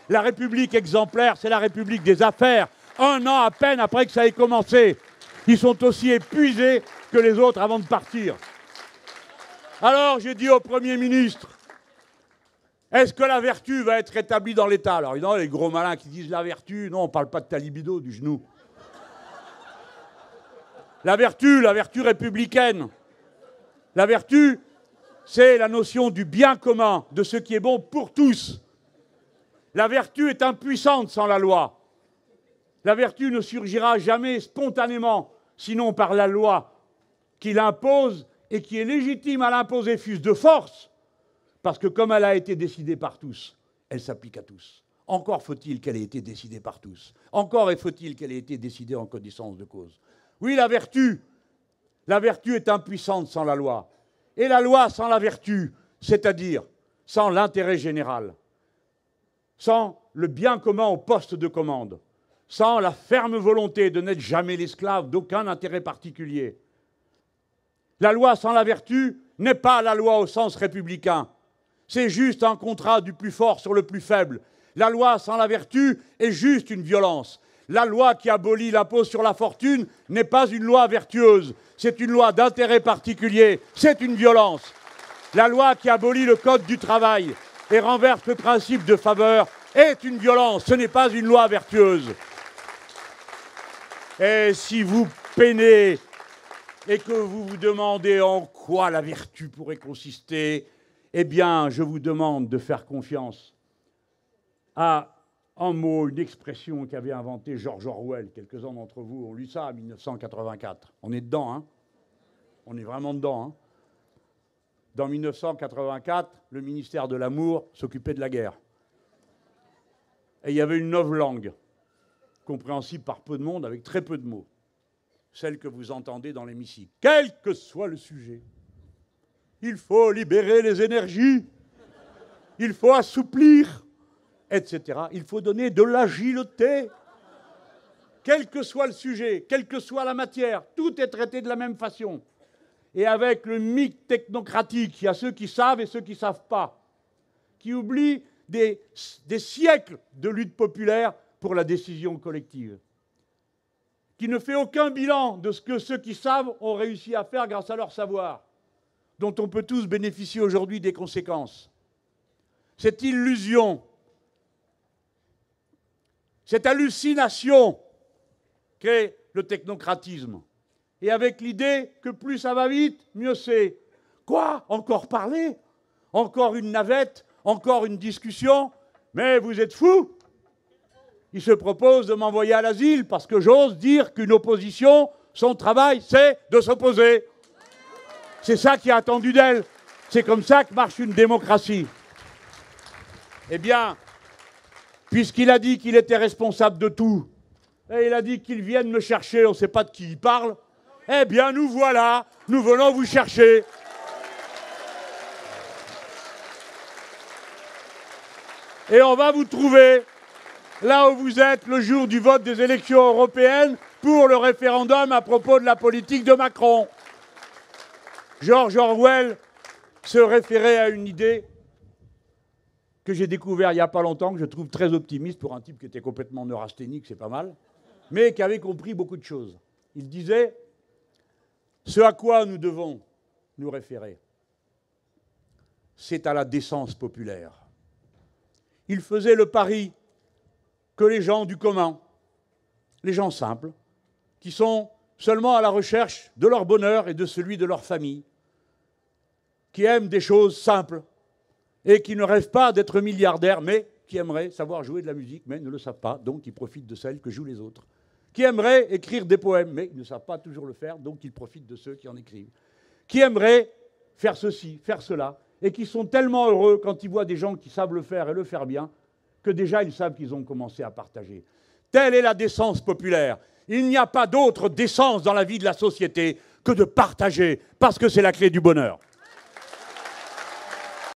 La République exemplaire, c'est la République des affaires. 1 an à peine après que ça ait commencé. Ils sont aussi épuisés que les autres avant de partir. Alors j'ai dit au Premier ministre, est-ce que la vertu va être rétablie dans l'État? Alors non, les gros malins qui disent la vertu, non, on ne parle pas de ta libido, du genou. La vertu républicaine. La vertu, c'est la notion du bien commun, de ce qui est bon pour tous. La vertu est impuissante sans la loi. La vertu ne surgira jamais spontanément, sinon par la loi qui l'impose et qui est légitime à l'imposer, fût-ce de force, parce que comme elle a été décidée par tous, elle s'applique à tous. Encore faut-il qu'elle ait été décidée par tous. Encore faut-il qu'elle ait été décidée en connaissance de cause. Oui, la vertu est impuissante sans la loi. Et la loi sans la vertu, c'est-à-dire sans l'intérêt général, sans le bien commun au poste de commande, sans la ferme volonté de n'être jamais l'esclave d'aucun intérêt particulier. La loi sans la vertu n'est pas la loi au sens républicain. C'est juste un contrat du plus fort sur le plus faible. La loi sans la vertu est juste une violence. La loi qui abolit l'impôt sur la fortune n'est pas une loi vertueuse. C'est une loi d'intérêt particulier. C'est une violence. La loi qui abolit le code du travail et renverse le principe de faveur est une violence. Ce n'est pas une loi vertueuse. Et si vous peinez et que vous vous demandez en quoi la vertu pourrait consister, eh bien, je vous demande de faire confiance à un mot, une expression qu'avait inventé George Orwell. Quelques-uns d'entre vous ont lu ça en 1984. On est dedans, hein? On est vraiment dedans, hein? Dans 1984, le ministère de l'Amour s'occupait de la guerre. Et il y avait une novlangue, compréhensible par peu de monde, avec très peu de mots. Celle que vous entendez dans l'hémicycle. Quel que soit le sujet, il faut libérer les énergies, il faut assouplir, etc. Il faut donner de l'agilité. Quel que soit le sujet, quelle que soit la matière, tout est traité de la même façon. Et avec le mythe technocratique, il y a ceux qui savent et ceux qui ne savent pas, qui oublient des siècles de lutte populaire pour la décision collective, qui ne fait aucun bilan de ce que ceux qui savent ont réussi à faire grâce à leur savoir, dont on peut tous bénéficier aujourd'hui des conséquences. Cette illusion, cette hallucination qu'est le technocratisme, et avec l'idée que plus ça va vite, mieux c'est. Quoi? Encore parler? Encore une navette? Encore une discussion? Mais vous êtes fous! Il se propose de m'envoyer à l'asile parce que j'ose dire qu'une opposition, son travail, c'est de s'opposer. C'est ça qui est attendu d'elle. C'est comme ça que marche une démocratie. Eh bien, puisqu'il a dit qu'il était responsable de tout, et il a dit qu'il vienne me chercher, on ne sait pas de qui il parle, eh bien, nous voilà, nous venons vous chercher. Et on va vous trouver là où vous êtes le jour du vote des élections européennes pour le référendum à propos de la politique de Macron. George Orwell se référait à une idée que j'ai découverte il n'y a pas longtemps, que je trouve très optimiste pour un type qui était complètement neurasthénique, c'est pas mal, mais qui avait compris beaucoup de choses. Il disait « Ce à quoi nous devons nous référer, c'est à la décence populaire. » Il faisait le pari que les gens du commun, les gens simples, qui sont seulement à la recherche de leur bonheur et de celui de leur famille, qui aiment des choses simples et qui ne rêvent pas d'être milliardaires, mais qui aimeraient savoir jouer de la musique, mais ne le savent pas, donc ils profitent de celle que jouent les autres, qui aimeraient écrire des poèmes, mais ils ne savent pas toujours le faire, donc ils profitent de ceux qui en écrivent, qui aimeraient faire ceci, faire cela, et qui sont tellement heureux quand ils voient des gens qui savent le faire et le faire bien, que déjà ils savent qu'ils ont commencé à partager. Telle est la décence populaire. Il n'y a pas d'autre décence dans la vie de la société que de partager, parce que c'est la clé du bonheur.